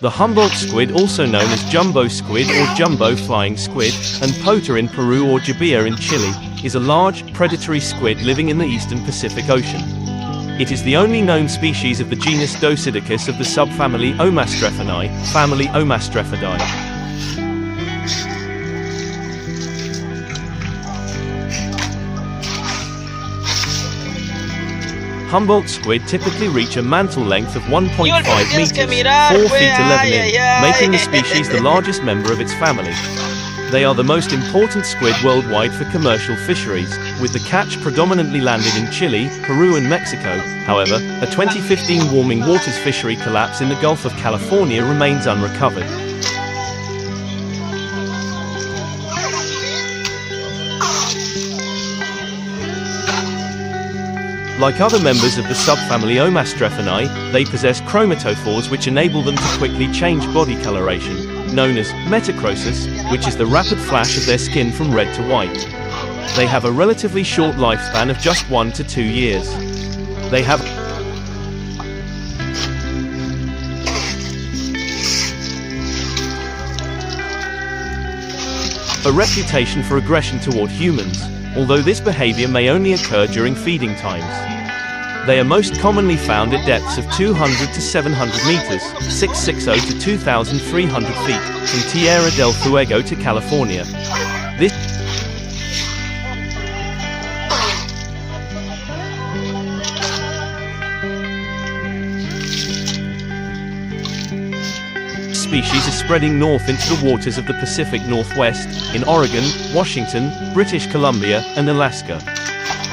The Humboldt squid, also known as jumbo squid or jumbo flying squid, and pota in Peru or jabia in Chile, is a large, predatory squid living in the eastern Pacific Ocean. It is the only known species of the genus Dosidicus of the subfamily Omastrephinae, family Omastrephidai. Humboldt squid typically reach a mantle length of 1.5 meters, 4 feet 11 in, making the species the largest member of its family. They are the most important squid worldwide for commercial fisheries, with the catch predominantly landed in Chile, Peru and Mexico. However, a 2015 warming waters fishery collapse in the Gulf of California remains unrecovered. Like other members of the subfamily Omastrephinae, they possess chromatophores which enable them to quickly change body coloration, known as metachrosis, which is the rapid flash of their skin from red to white. They have a relatively short lifespan of just 1 to 2 years. They have a reputation for aggression toward humans, although this behavior may only occur during feeding times. They are most commonly found at depths of 200 to 700 meters, 660 to 2,300 feet, from Tierra del Fuego to California. This species is spreading north into the waters of the Pacific Northwest, in Oregon, Washington, British Columbia, and Alaska.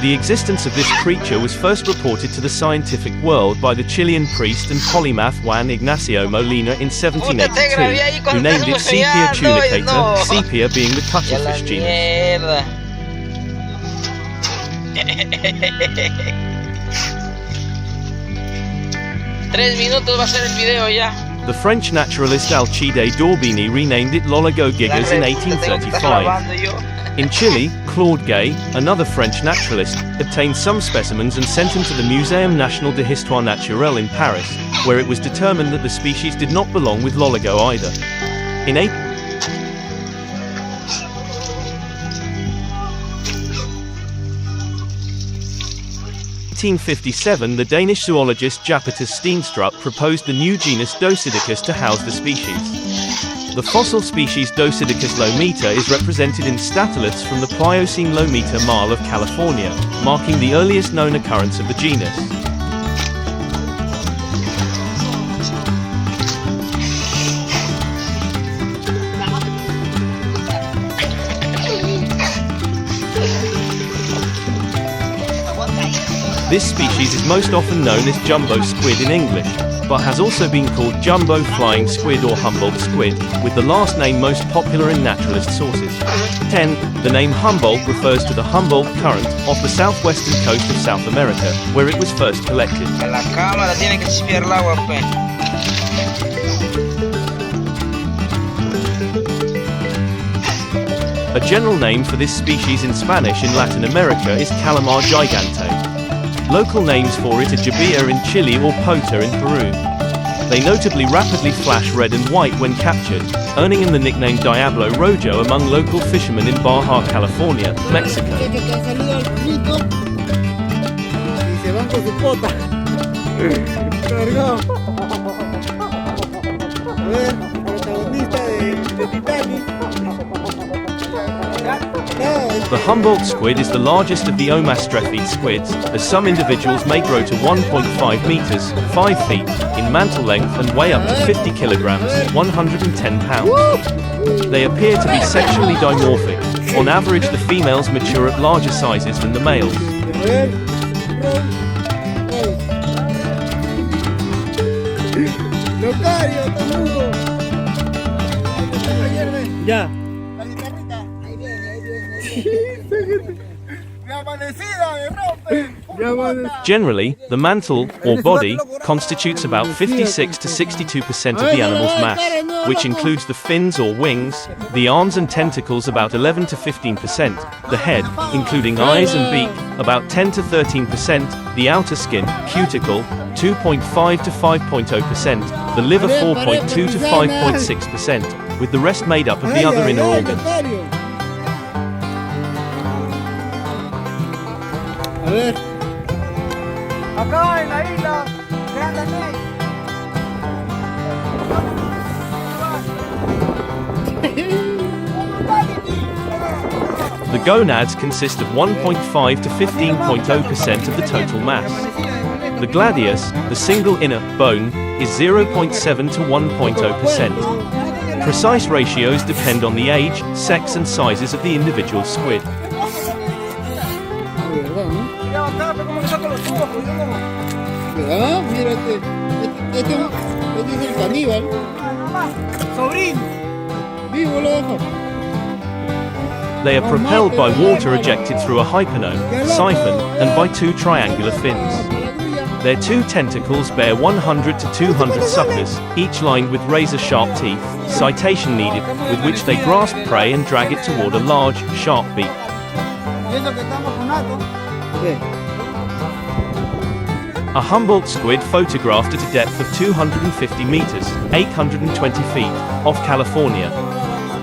The existence of this creature was first reported to the scientific world by the Chilean priest and polymath Juan Ignacio Molina in 1782, who named it Sepia tunicata, sepia being the cuttlefish genus. 3 minutos va a ser el video ya. The French naturalist Alcide d'Orbigny renamed it Loligo gigas in 1835. In Chile, Claude Gay, another French naturalist, obtained some specimens and sent them to the Muséum National de Histoire Naturelle in Paris, where it was determined that the species did not belong with Loligo either. In 1857, the Danish zoologist Japetus Steenstrup proposed the new genus Dosidicus to house the species. The fossil species Dosidicus lomita is represented in statoliths from the Pliocene Lomita marl of California, marking the earliest known occurrence of the genus. This species is most often known as jumbo squid in English, but has also been called jumbo flying squid or Humboldt squid, with the last name most popular in naturalist sources. 10. The name Humboldt refers to the Humboldt Current off the southwestern coast of South America, where it was first collected. La cámara tiene que chispiar el agua, pues. A general name for this species in Spanish in Latin America is Calamar gigante. Local names for it are jabia in Chile or pota in Peru. They notably rapidly flash red and white when captured, earning them the nickname Diablo Rojo among local fishermen in Baja California, Mexico. The Humboldt squid is the largest of the Omastrephid squids, as some individuals may grow to 1.5 meters, 5 feet, in mantle length and weigh up to 50 kilograms, 110 pounds. They appear to be sexually dimorphic. On average, the females mature at larger sizes than the males. Ya. Generally, the mantle, or body, constitutes about 56 to 62% of the animal's mass, which includes the fins or wings, the arms and tentacles about 11 to 15%, the head, including eyes and beak, about 10 to 13%, the outer skin, cuticle, 2.5 to 5.0%, the liver 4.2 to 5.6%, with the rest made up of the other inner organs. Acá en la isla, The gonads consist of 1.5 to 15.0% of the total mass. The gladius, the single inner bone, is 0.7 to 1.0%. Precise ratios depend on the age, sex and sizes of the individual squid. They are propelled by water ejected through a hypernome, siphon, and by two triangular fins. Their two tentacles bear 100 to 200 suckers, each lined with razor-sharp teeth, citation needed, with which they grasp prey and drag it toward a large, sharp beak. A Humboldt squid photographed at a depth of 250 meters, 820 feet, off California.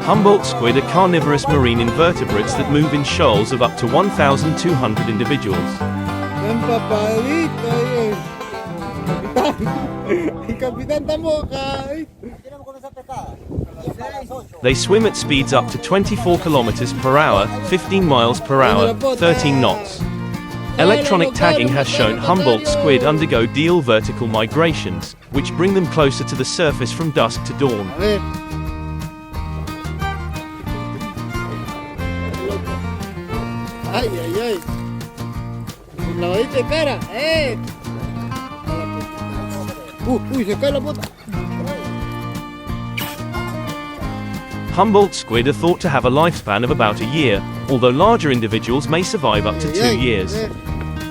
Humboldt squid are carnivorous marine invertebrates that move in shoals of up to 1,200 individuals. They swim at speeds up to 24 kilometers per hour, 15 miles per hour, 13 knots. Electronic tagging has shown Humboldt squid undergo diel vertical migrations, which bring them closer to the surface from dusk to dawn. Humboldt squid are thought to have a lifespan of about a year, although larger individuals may survive up to 2 years.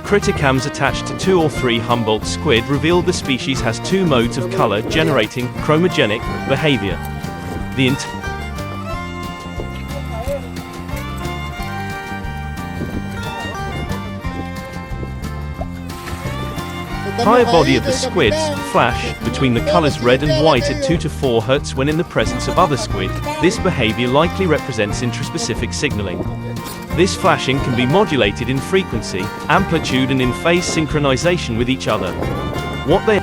Criticams attached to 2 or 3 Humboldt squid revealed the species has 2 modes of color generating chromogenic behavior. The entire body of the squids flash between the colors red and white at 2 to 4 Hz when in the presence of other squid. This behavior likely represents intraspecific signaling. This flashing can be modulated in frequency, amplitude and in phase synchronization with each other. What they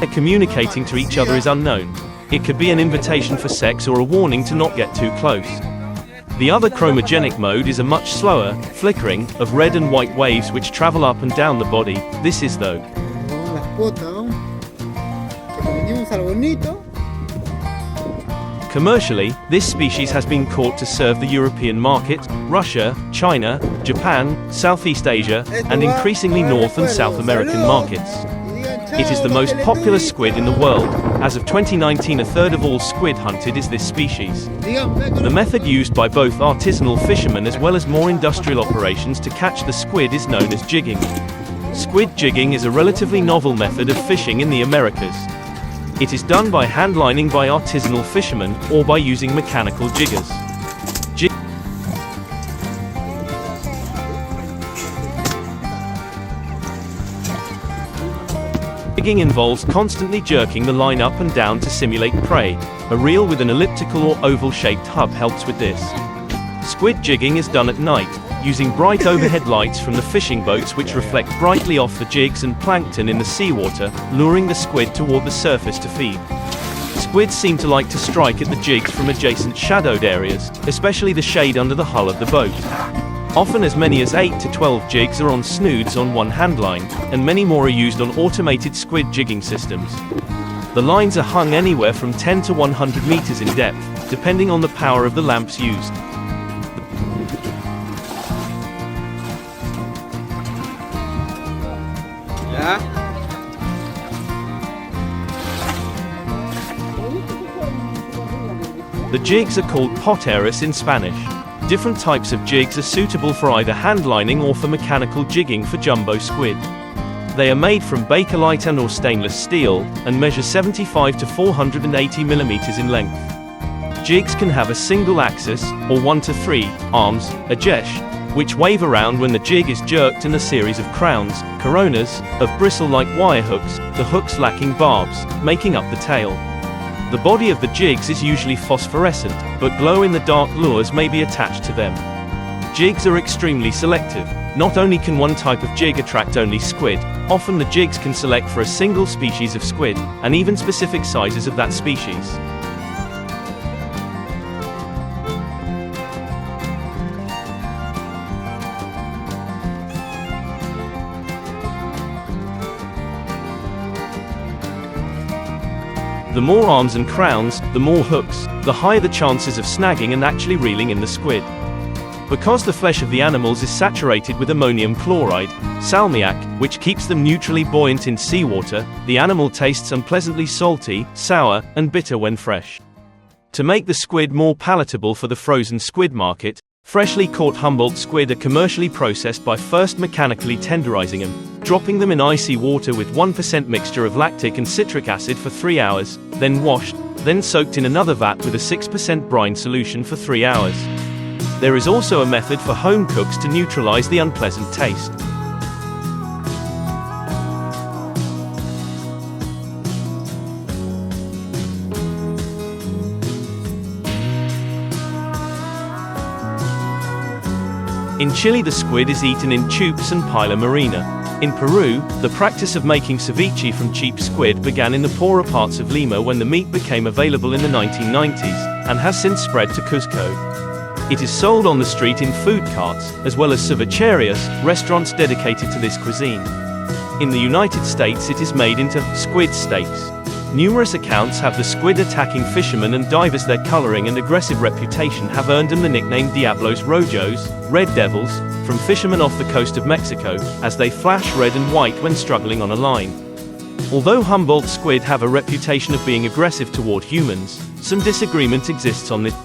are communicating to each other is unknown. It could be an invitation for sex or a warning to not get too close. The other chromogenic mode is a much slower flickering of red and white waves which travel up and down the body. This is though. Commercially, this species has been caught to serve the European market, Russia, China, Japan, Southeast Asia, and increasingly North and South American markets. It is the most popular squid in the world. As of 2019, a third of all squid hunted is this species. The method used by both artisanal fishermen as well as more industrial operations to catch the squid is known as jigging. Squid jigging is a relatively novel method of fishing in the Americas. It is done by hand lining by artisanal fishermen or by using mechanical jiggers. Jigging involves constantly jerking the line up and down to simulate prey. A reel with an elliptical or oval-shaped hub helps with this. Squid jigging is done at night, using bright overhead lights from the fishing boats which reflect brightly off the jigs and plankton in the seawater, luring the squid toward the surface to feed. Squids seem to like to strike at the jigs from adjacent shadowed areas, especially the shade under the hull of the boat. Often as many as 8 to 12 jigs are on snoods on one hand line, and many more are used on automated squid jigging systems. The lines are hung anywhere from 10 to 100 meters in depth, depending on the power of the lamps used. The jigs are called poteros in Spanish. Different types of jigs are suitable for either hand lining or for mechanical jigging for jumbo squid. They are made from bakelite and or stainless steel, and measure 75 to 480 mm in length. Jigs can have a single axis, or 1 to 3 arms, a jesh, which wave around when the jig is jerked, in a series of crowns, coronas, of bristle-like wire hooks, the hooks lacking barbs, making up the tail. The body of the jigs is usually phosphorescent, but glow-in-the-dark lures may be attached to them. Jigs are extremely selective. Not only can one type of jig attract only squid, often the jigs can select for a single species of squid, and even specific sizes of that species. The more arms and crowns, the more hooks, the higher the chances of snagging and actually reeling in the squid. Because the flesh of the animals is saturated with ammonium chloride, salmiac, which keeps them neutrally buoyant in seawater, the animal tastes unpleasantly salty, sour, and bitter when fresh. To make the squid more palatable for the frozen squid market, freshly caught Humboldt squid are commercially processed by first mechanically tenderizing them, dropping them in icy water with 1% mixture of lactic and citric acid for 3 hours, then washed, then soaked in another vat with a 6% brine solution for 3 hours. There is also a method for home cooks to neutralize the unpleasant taste. In Chile, the squid is eaten in chups and paella marina. In Peru, the practice of making ceviche from cheap squid began in the poorer parts of Lima when the meat became available in the 1990s, and has since spread to Cuzco. It is sold on the street in food carts, as well as cevicherias, restaurants dedicated to this cuisine. In the United States, it is made into squid steaks. Numerous accounts have the squid attacking fishermen and divers. Their coloring and aggressive reputation have earned them the nickname Diablos Rojos, Red Devils, from fishermen off the coast of Mexico, as they flash red and white when struggling on a line. Although Humboldt squid have a reputation of being aggressive toward humans, some disagreement exists on this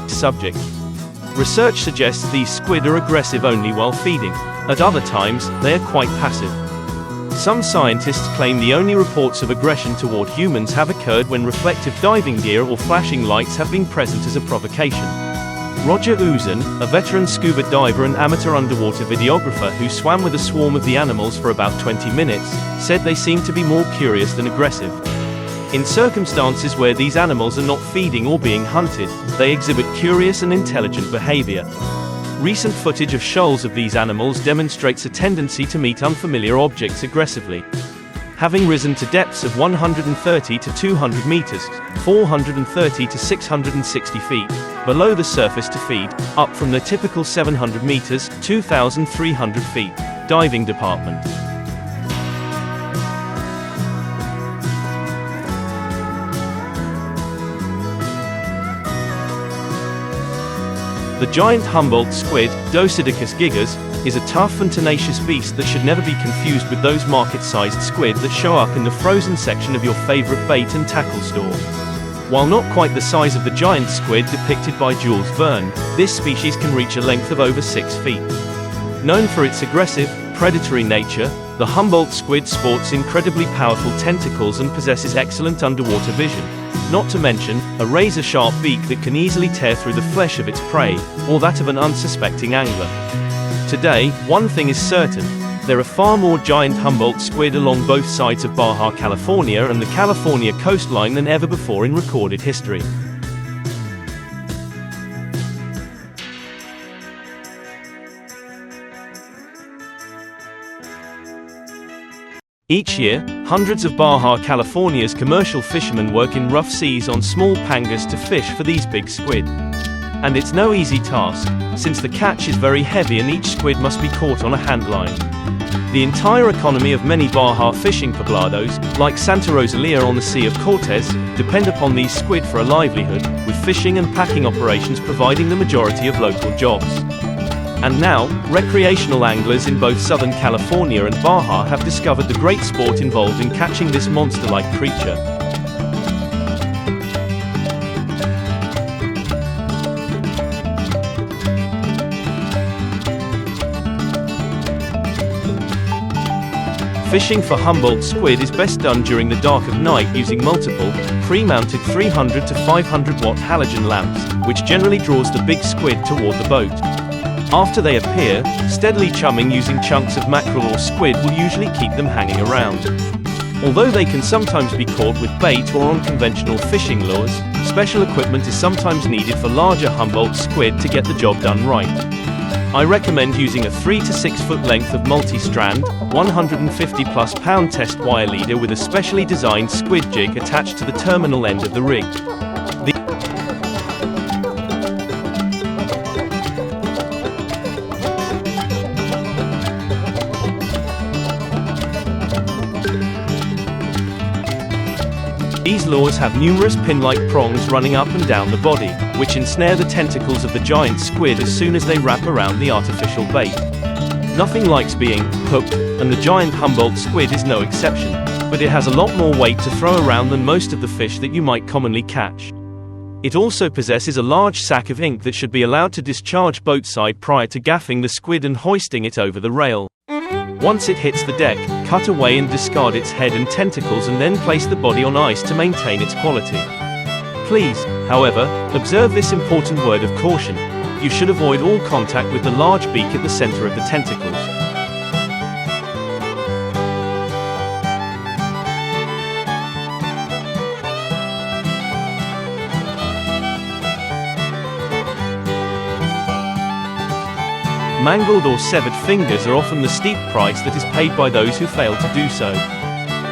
subject. Research suggests these squid are aggressive only while feeding. At other times, they are quite passive. Some scientists claim the only reports of aggression toward humans have occurred when reflective diving gear or flashing lights have been present as a provocation. Roger Uzan, a veteran scuba diver and amateur underwater videographer who swam with a swarm of the animals for about 20 minutes, said they seemed to be more curious than aggressive. In circumstances where these animals are not feeding or being hunted, they exhibit curious and intelligent behavior. Recent footage of shoals of these animals demonstrates a tendency to meet unfamiliar objects aggressively. Having risen to depths of 130 to 200 meters, 430 to 660 feet, below the surface to feed, up from the typical 700 meters, 2,300 feet, diving department. The giant Humboldt squid, Dosidicus gigas, is a tough and tenacious beast that should never be confused with those market-sized squid that show up in the frozen section of your favorite bait and tackle store. While not quite the size of the giant squid depicted by Jules Verne, this species can reach a length of over 6 feet. Known for its aggressive, predatory nature, the Humboldt squid sports incredibly powerful tentacles and possesses excellent underwater vision. Not to mention, a razor-sharp beak that can easily tear through the flesh of its prey, or that of an unsuspecting angler. Today, one thing is certain: there are far more giant Humboldt squid along both sides of Baja California and the California coastline than ever before in recorded history. Each year, hundreds of Baja California's commercial fishermen work in rough seas on small pangas to fish for these big squid. And it's no easy task, since the catch is very heavy and each squid must be caught on a hand line. The entire economy of many Baja fishing poblados, like Santa Rosalia on the Sea of Cortez, depend upon these squid for a livelihood, with fishing and packing operations providing the majority of local jobs. And now, recreational anglers in both Southern California and Baja have discovered the great sport involved in catching this monster-like creature. Fishing for Humboldt squid is best done during the dark of night using multiple, pre-mounted 300 to 500 watt halogen lamps, which generally draws the big squid toward the boat. After they appear, steadily chumming using chunks of mackerel or squid will usually keep them hanging around. Although they can sometimes be caught with bait or on conventional fishing lures, special equipment is sometimes needed for larger Humboldt squid to get the job done right. I recommend using a 3 to 6 foot length of multi-strand, 150 plus pound test wire leader with a specially designed squid jig attached to the terminal end of the rig. These lures have numerous pin-like prongs running up and down the body, which ensnare the tentacles of the giant squid as soon as they wrap around the artificial bait. Nothing likes being hooked, and the giant Humboldt squid is no exception, but it has a lot more weight to throw around than most of the fish that you might commonly catch. It also possesses a large sac of ink that should be allowed to discharge boatside prior to gaffing the squid and hoisting it over the rail. Once it hits the deck, cut away and discard its head and tentacles and then place the body on ice to maintain its quality. Please, however, observe this important word of caution. You should avoid all contact with the large beak at the center of the tentacles. Mangled or severed fingers are often the steep price that is paid by those who fail to do so.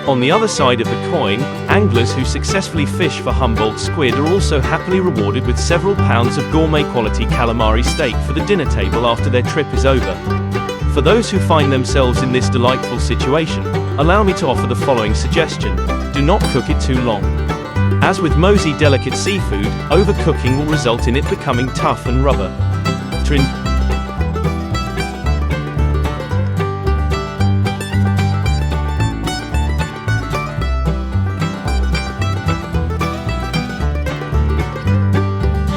On the other side of the coin, anglers who successfully fish for Humboldt squid are also happily rewarded with several pounds of gourmet quality calamari steak for the dinner table after their trip is over. For those who find themselves in this delightful situation, allow me to offer the following suggestion: do not cook it too long. As with mosey delicate seafood, overcooking will result in it becoming tough and rubber.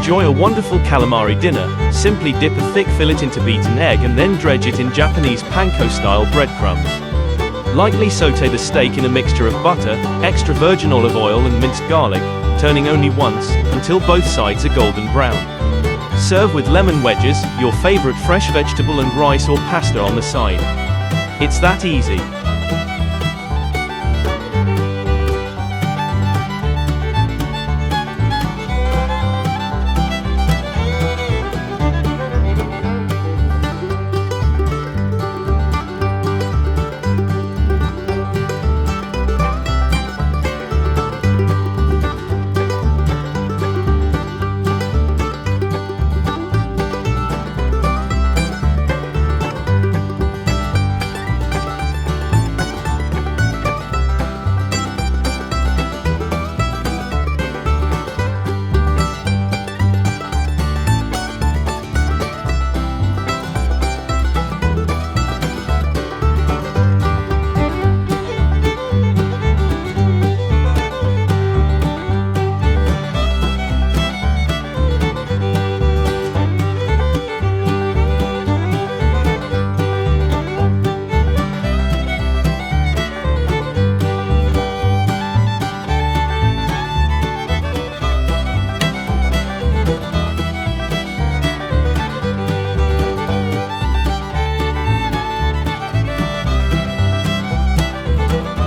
Enjoy a wonderful calamari dinner. Simply dip a thick fillet into beaten egg and then dredge it in Japanese panko-style breadcrumbs. Lightly sauté the steak in a mixture of butter, extra virgin olive oil and minced garlic, turning only once, until both sides are golden brown. Serve with lemon wedges, your favorite fresh vegetable and rice or pasta on the side. It's that easy.